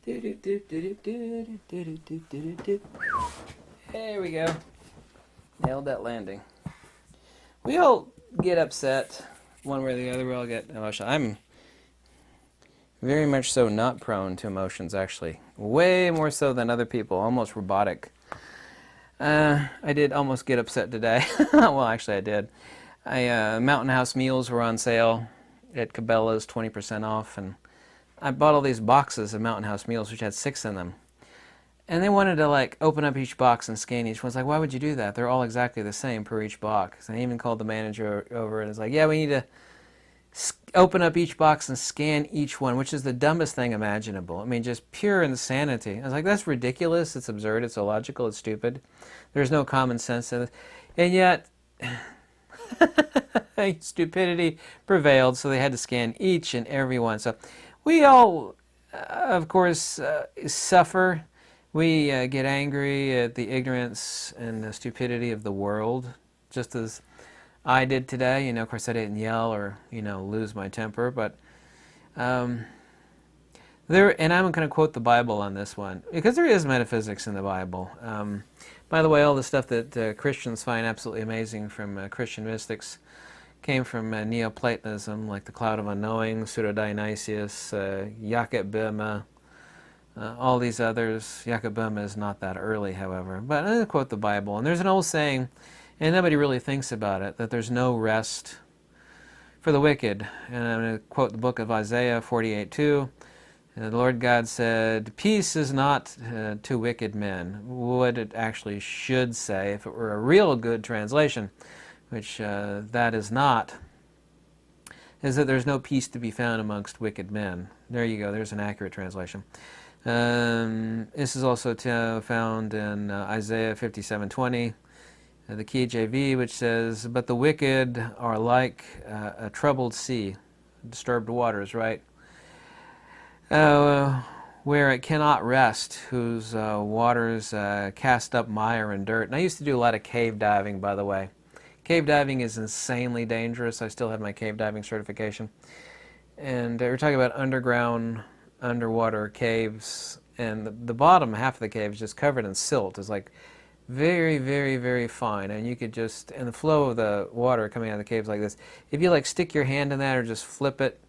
There we go. Nailed that landing. We all get upset one way or the other. We all get emotional. I'm very much so not prone to emotions, actually. Way more so than other people. Almost robotic. I did almost get upset today. Well, actually, I did. Mountain House meals were on sale at Cabela's, 20% off, and I bought all these boxes of Mountain House meals, which had 6 in them. And they wanted to like open up each box and scan each one. It's like, why would you do that? They're all exactly the same per each box. And I even called the manager over and it's like, yeah, we need to open up each box and scan each one, which is the dumbest thing imaginable. I mean, just pure insanity. I was like, that's ridiculous. It's absurd. It's illogical. It's stupid. There's no common sense in it. And yet, stupidity prevailed, so they had to scan each and every one. So we all, of course, suffer. We get angry at the ignorance and the stupidity of the world, just as I did today. Of course, I didn't yell or, lose my temper, but and I'm going to quote the Bible on this one, because there is metaphysics in the Bible. By the way, all the stuff that Christians find absolutely amazing from Christian mystics came from Neoplatonism, like the Cloud of Unknowing, Pseudo-Dionysius, Jakob Böhme, all these others. Jakob Böhme is not that early, however. But I'm going to quote the Bible. And there's an old saying, and nobody really thinks about it, that there's no rest for the wicked. And I'm going to quote the book of Isaiah 48:2. And the Lord God said, peace is not to wicked men. What it actually should say, if it were a real good translation, which that is not, is that there's no peace to be found amongst wicked men. There you go, there's an accurate translation. This is also found in Isaiah 57:20, the KJV, which says, but the wicked are like a troubled sea, disturbed waters, right? Where it cannot rest, whose waters cast up mire and dirt. And I used to do a lot of cave diving, by the way. Cave diving is insanely dangerous. I still have my cave diving certification. And we're talking about underwater caves, and the bottom half of the cave is just covered in silt. It's like very, very, very fine, and you could just, and the flow of the water coming out of the caves like this, if you like stick your hand in that or just flip it,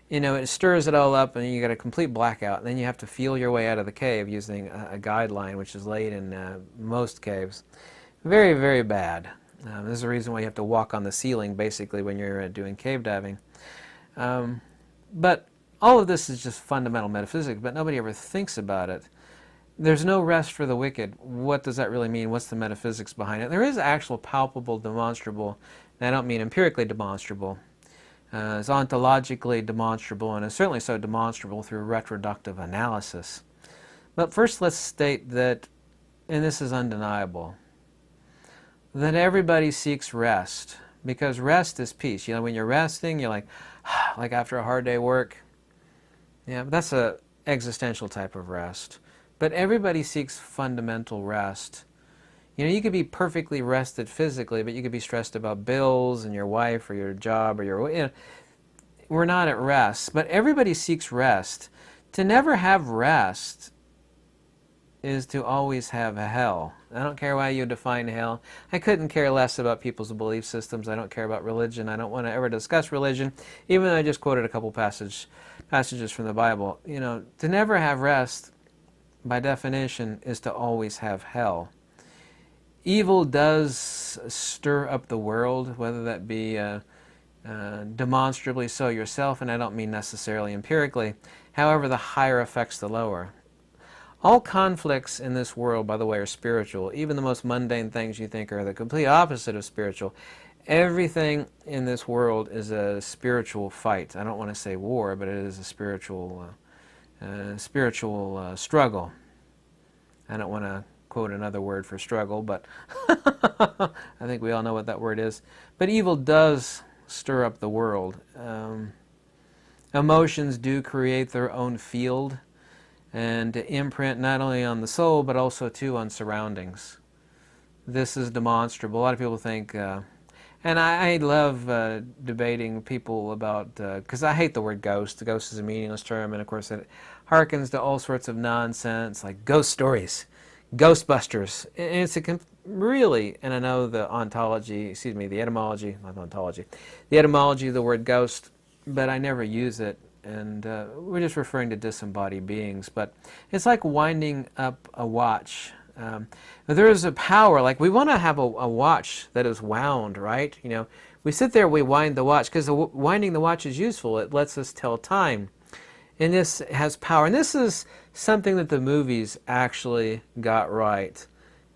it stirs it all up and you get a complete blackout. And then you have to feel your way out of the cave using a guideline, which is laid in most caves. Very, very bad. This is the reason why you have to walk on the ceiling, basically, when you're doing cave diving. But all of this is just fundamental metaphysics, but nobody ever thinks about it. There's no rest for the wicked. What does that really mean? What's the metaphysics behind it? There is actual palpable, demonstrable, and I don't mean empirically demonstrable. It's ontologically demonstrable, and it's certainly so demonstrable through retroductive analysis. But first let's state that, and this is undeniable, that everybody seeks rest, because rest is peace. When you're resting, you're like after a hard day work. Yeah, but that's a existential type of rest. But everybody seeks fundamental rest. You could be perfectly rested physically, but you could be stressed about bills and your wife or your job or your, we're not at rest. But everybody seeks rest. To never have rest is to always have a hell. I don't care why you define hell. I couldn't care less about people's belief systems. I don't care about religion. I don't want to ever discuss religion, even though I just quoted a couple passages from the Bible. To never have rest, by definition, is to always have hell. Evil does stir up the world, whether that be demonstrably so yourself, and I don't mean necessarily empirically. However, the higher affects the lower. All conflicts in this world, by the way, are spiritual. Even the most mundane things you think are the complete opposite of spiritual. Everything in this world is a spiritual fight. I don't want to say war, but it is a spiritual struggle. I don't want to quote another word for struggle, but I think we all know what that word is. But evil does stir up the world. Emotions do create their own field and imprint not only on the soul, but also too on surroundings. This is demonstrable. A lot of people think, and And I love debating people about, because I hate the word ghost. The ghost is a meaningless term, and of course it harkens to all sorts of nonsense like ghost stories, Ghostbusters. And it's really, and I know the ontology, excuse me, the etymology, not ontology, the etymology of the word ghost, but I never use it. And we're just referring to disembodied beings. But it's like winding up a watch. There is a power, like we want to have a watch that is wound, right? You know, we sit there, we wind the watch, because winding the watch is useful. It lets us tell time. And this has power. And this is something that the movies actually got right.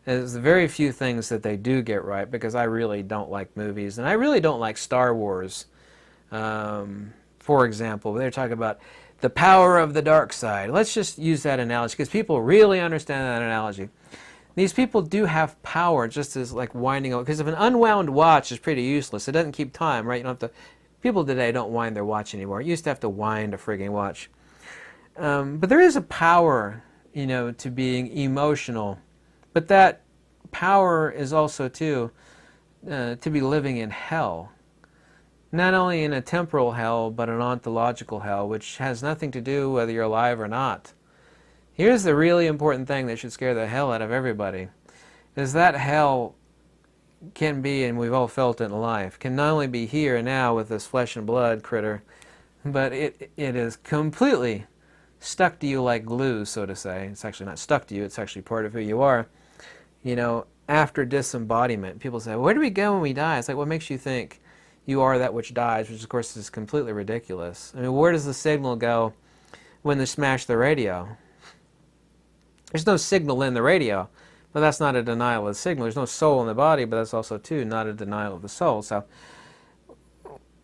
There's very few things that they do get right, because I really don't like movies. And I really don't like Star Wars. For example, they're talking about the power of the dark side. Let's just use that analogy, because people really understand that analogy. These people do have power, just as like winding up. Because if an unwound watch is pretty useless, it doesn't keep time, right? You don't have to. People today don't wind their watch anymore. You used to have to wind a frigging watch. But there is a power, you know, to being emotional. But that power is also to be living in hell. Not only in a temporal hell, but an ontological hell, which has nothing to do whether you're alive or not. Here's the really important thing that should scare the hell out of everybody, is that hell can be, and we've all felt it in life, can not only be here and now with this flesh and blood critter, but it is completely stuck to you like glue, so to say. It's actually not stuck to you, it's actually part of who you are. You know, after disembodiment, people say, where do we go when we die? It's like, what makes you think you are that which dies, which of course is completely ridiculous. I mean, where does the signal go when they smash the radio? There's no signal in the radio, but that's not a denial of the signal. There's no soul in the body, but that's also, too, not a denial of the soul. So,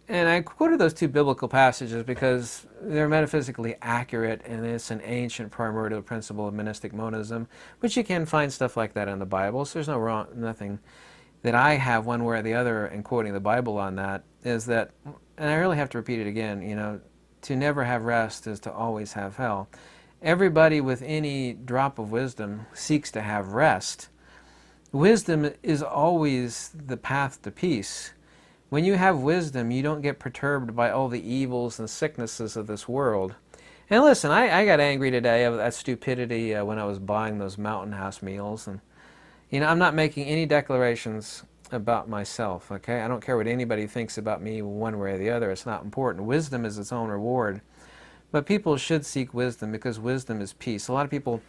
and I quoted those two biblical passages because they're metaphysically accurate, and it's an ancient primordial principle of monistic monism, which you can find stuff like that in the Bible. So there's nothing that I have one way or the other in quoting the Bible on that, is that, and I really have to repeat it again, you know, to never have rest is to always have hell. Everybody with any drop of wisdom seeks to have rest. Wisdom is always the path to peace. When you have wisdom, you don't get perturbed by all the evils and sicknesses of this world. And listen, I got angry today of that stupidity when I was buying those Mountain House meals. And, you know, I'm not making any declarations about myself, okay? I don't care what anybody thinks about me one way or the other. It's not important. Wisdom is its own reward. But people should seek wisdom, because wisdom is peace. A lot of people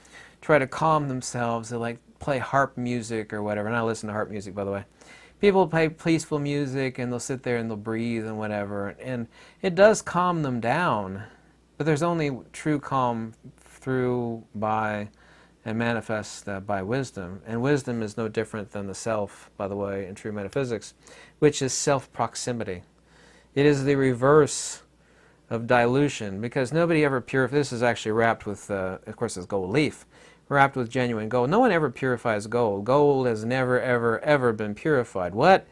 try to calm themselves. They like play harp music or whatever. And I listen to harp music, by the way. People play peaceful music and they'll sit there and they'll breathe and whatever. And it does calm them down. But there's only true calm through, by, and manifest by wisdom. And wisdom is no different than the self, by the way, in true metaphysics, which is self-proximity. It is the reverse of dilution, because nobody ever purifies. This is actually wrapped with, of course, it's gold leaf, wrapped with genuine gold. No one ever purifies gold. Gold has never, ever, ever been purified. What?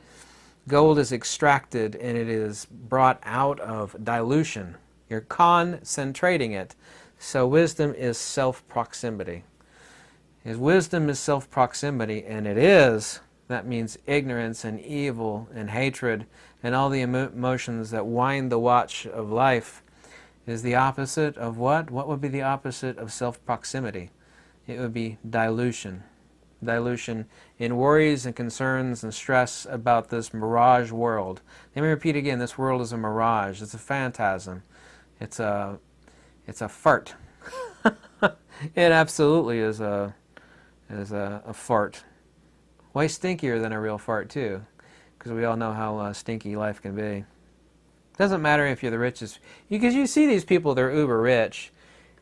Gold is extracted and it is brought out of dilution. You're concentrating it. So wisdom is self-proximity. His wisdom is self-proximity, and it is, that means ignorance and evil and hatred and all the emotions that wind the watch of life, is the opposite of what? What would be the opposite of self-proximity? It would be dilution. Dilution in worries and concerns and stress about this mirage world. Let me repeat again, this world is a mirage. It's a phantasm. It's a fart. It absolutely is a fart. Way stinkier than a real fart, too, because we all know how stinky life can be. Doesn't matter if you're the richest, because you see these people, they're uber rich.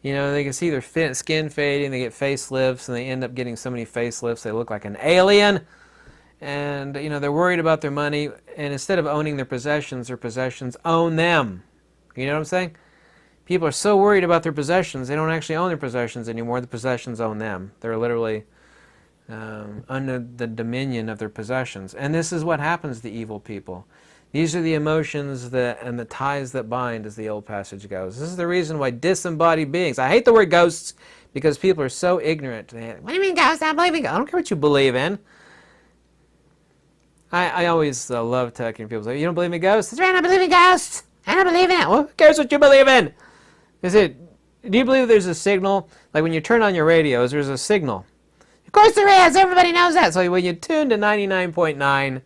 You know, they can see their skin fading, they get facelifts, and they end up getting so many facelifts they look like an alien. And, you know, they're worried about their money, and instead of owning their possessions own them. You know what I'm saying? People are so worried about their possessions, they don't actually own their possessions anymore. The possessions own them. They're literally under the dominion of their possessions. And this is what happens to evil people. These are the emotions and the ties that bind, as the old passage goes. This is the reason why disembodied beings, I hate the word ghosts, because people are so ignorant. What do you mean ghosts? I believe in ghosts. I don't care what you believe in. I always love talking to people. Say, you don't believe in ghosts? That's right, I don't believe in ghosts. I don't believe in it. Well, who cares what you believe in? Do you believe there's a signal? Like when you turn on your radios, there's a signal. Of course there is. Everybody knows that. So when you tune to 99.9,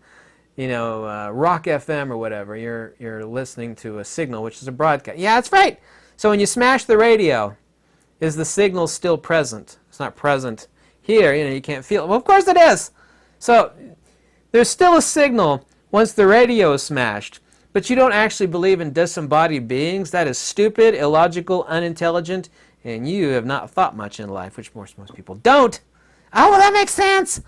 Rock FM or whatever, you're listening to a signal, which is a broadcast. Yeah, that's right. So when you smash the radio, is the signal still present? It's not present here. You can't feel it. Well, of course it is. So there's still a signal once the radio is smashed. But you don't actually believe in disembodied beings. That is stupid, illogical, unintelligent, and you have not thought much in life, which most people don't. Oh, well, that makes sense.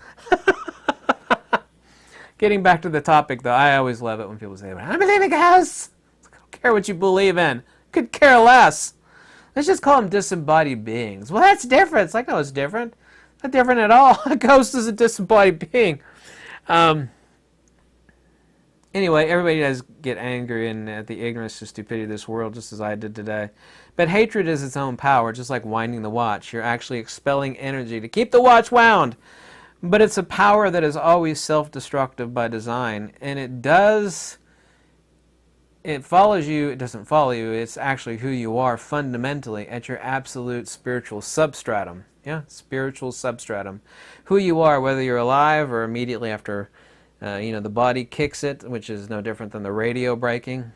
Getting back to the topic, though, I always love it when people say, I believe in ghosts. I don't care what you believe in. Could care less. Let's just call them disembodied beings. Well, that's different. It's like, no, it's different. Not different at all. A ghost is a disembodied being. Anyway, everybody does get angry at the ignorance and stupidity of this world, just as I did today. But hatred is its own power, just like winding the watch. You're actually expelling energy to keep the watch wound. But it's a power that is always self-destructive by design. And it follows you, it doesn't follow you, it's actually who you are fundamentally at your absolute spiritual substratum. Yeah, spiritual substratum. Who you are, whether you're alive or immediately after the body kicks it, which is no different than the radio breaking.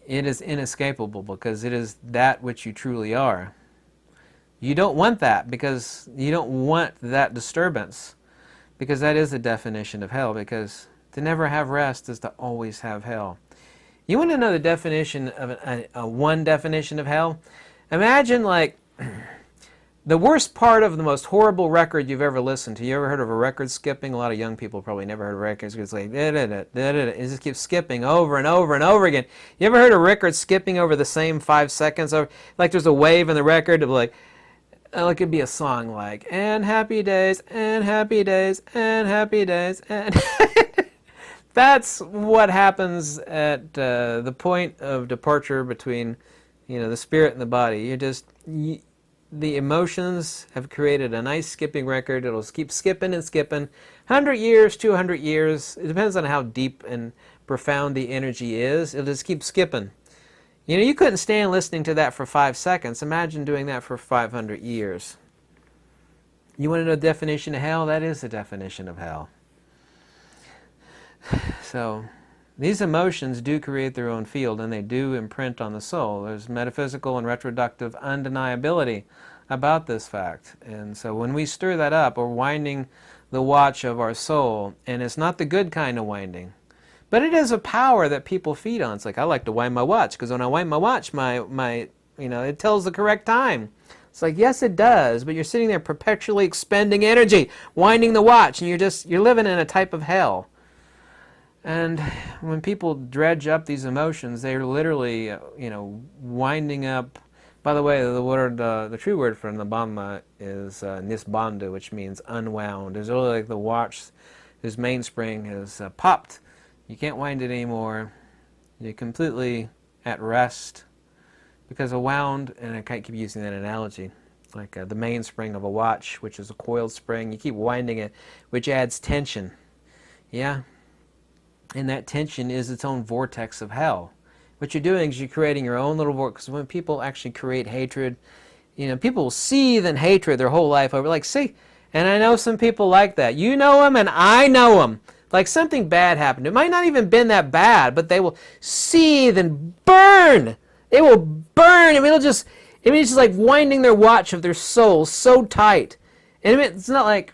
It is inescapable because it is that which you truly are. You don't want that because you don't want that disturbance, because that is the definition of hell, because to never have rest is to always have hell. You want to know the definition of one definition of hell? Imagine like the worst part of the most horrible record you've ever listened to. You ever heard of a record skipping? A lot of young people probably never heard of records. It's like, it just keeps skipping over and over and over again. You ever heard a record skipping over the same 5 seconds? Like there's a wave in the record of like it could be a song like, and happy days, and happy days, and happy days, and that's what happens at the point of departure between, the spirit and the body. The emotions have created a nice skipping record. It'll keep skipping and skipping. 100 years, 200 years. It depends on how deep and profound the energy is. It'll just keep skipping. You couldn't stand listening to that for 5 seconds. Imagine doing that for 500 years. You want to know the definition of hell? That is the definition of hell. So, these emotions do create their own field, and they do imprint on the soul. There's metaphysical and retroductive undeniability about this fact. And so when we stir that up, we're winding the watch of our soul, and it's not the good kind of winding. But it is a power that people feed on. It's like, I like to wind my watch, because when I wind my watch, it tells the correct time. It's like, yes, it does, but you're sitting there perpetually expending energy, winding the watch, and you're living in a type of hell. And when people dredge up these emotions, they're literally, winding up. By the way, the true word for nirvana is nisbandha, which means unwound. It's really like the watch whose mainspring has popped. You can't wind it anymore. You're completely at rest. Because a wound, and I can't keep using that analogy, like the mainspring of a watch, which is a coiled spring, you keep winding it, which adds tension. Yeah? And that tension is its own vortex of hell. What you're doing is you're creating your own little vortex. When people actually create hatred, people seethe in hatred their whole life over. Like, see, and I know some people like that. You know them, and I know them. Like something bad happened. It might not even been that bad, but they will seethe and burn. They will burn. It's just like winding their watch of their soul so tight. And it's not like,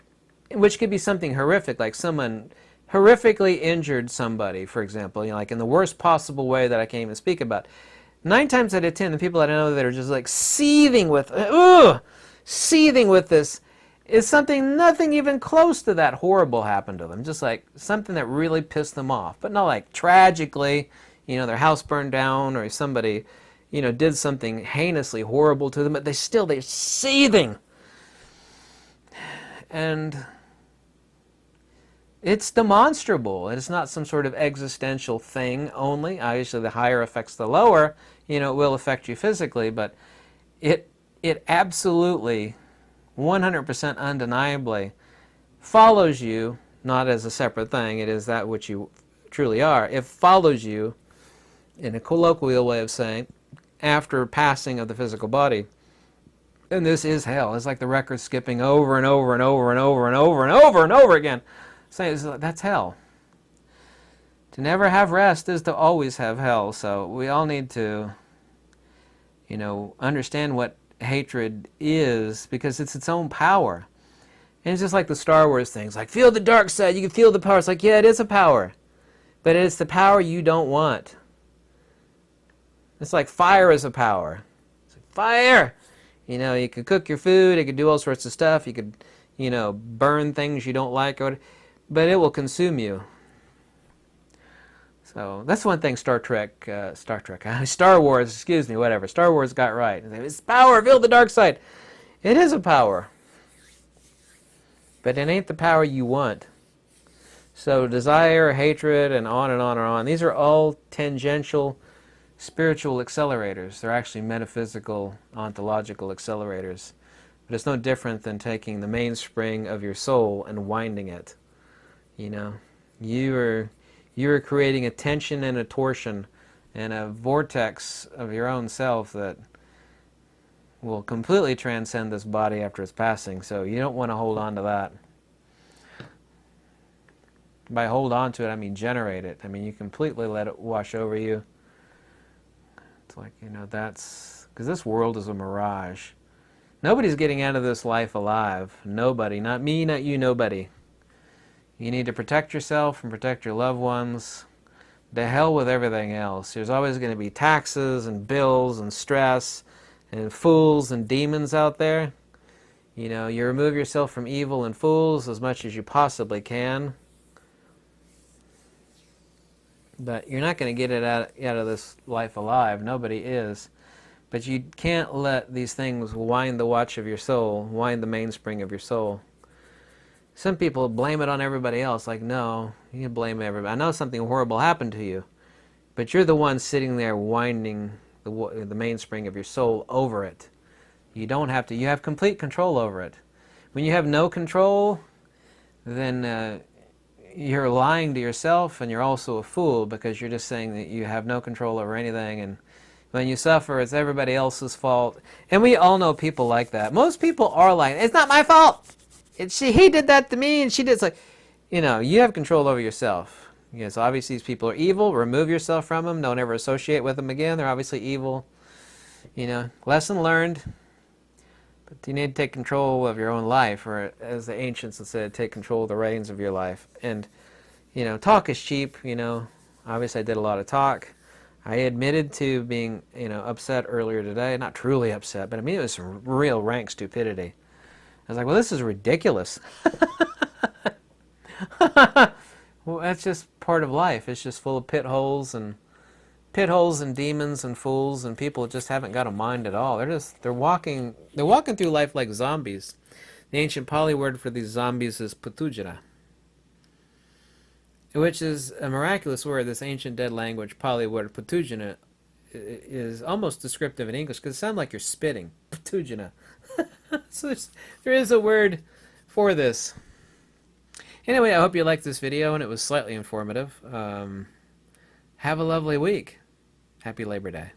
which could be something horrific, like someone horrifically injured somebody, for example, like in the worst possible way that I can't even speak about. 9 times out of 10, the people that I know that are just like seething with this, is nothing even close to that horrible happened to them. Just like something that really pissed them off, but not like tragically, their house burned down or somebody, did something heinously horrible to them, but they're seething. And it's demonstrable. It's not some sort of existential thing only. Obviously, the higher affects the lower. It will affect you physically, but it absolutely, 100% undeniably follows you not as a separate thing. It is that which you truly are. It follows you, in a colloquial way of saying, after passing of the physical body. And this is hell. It's like the record skipping over and over and over and over and over and over and over again. Saying that's hell. To never have rest is to always have hell. So we all need to, understand what hatred is, because it's its own power. And it's just like the Star Wars things, like feel the dark side, you can feel the power. It's like, yeah, it is a power, but it's the power you don't want. It's like fire is a power. It's like fire. You could cook your food, it could do all sorts of stuff, you could, burn things you don't like, but it will consume you. So that's one thing Star Wars, Star Wars got right. It's power, feel the dark side. It is a power, but it ain't the power you want. So desire, hatred, and on and on and on, these are all tangential spiritual accelerators. They're actually metaphysical, ontological accelerators. But it's no different than taking the mainspring of your soul and winding it. You are creating a tension and a torsion and a vortex of your own self that will completely transcend this body after its passing. So you don't want to hold on to that. By hold on to it, I mean generate it. I mean you completely let it wash over you. It's like, that's because this world is a mirage. Nobody's getting out of this life alive. Nobody. Not me, not you, nobody. You need to protect yourself and protect your loved ones. To hell with everything else. There's always going to be taxes and bills and stress and fools and demons out there. You remove yourself from evil and fools as much as you possibly can. But you're not going to get it out of this life alive. Nobody is. But you can't let these things wind the watch of your soul, wind the mainspring of your soul. Some people blame it on everybody else. Like, no, you blame everybody. I know something horrible happened to you, but you're the one sitting there winding the mainspring of your soul over it. You don't have to. You have complete control over it. When you have no control, then you're lying to yourself, and you're also a fool, because you're just saying that you have no control over anything, and when you suffer, it's everybody else's fault. And we all know people like that. Most people are like, it's not my fault. He did that to me, and she did. It's like, you have control over yourself. So obviously these people are evil. Remove yourself from them. Don't ever associate with them again. They're obviously evil. Lesson learned. But you need to take control of your own life, or as the ancients had said, take control of the reins of your life. And, talk is cheap. Obviously I did a lot of talk. I admitted to being, upset earlier today. Not truly upset, but I mean it was some real rank stupidity. I was like, well, this is ridiculous. Well, that's just part of life. It's just full of pit holes and demons and fools, and people just haven't got a mind at all. They're walking through life like zombies. The ancient Pali word for these zombies is patujana, which is a miraculous word. This ancient dead language, Pali word patujana, is almost descriptive in English because it sounds like you're spitting. Patujana. So there is a word for this. Anyway, I hope you liked this video and it was slightly informative. Have a lovely week. Happy Labor Day.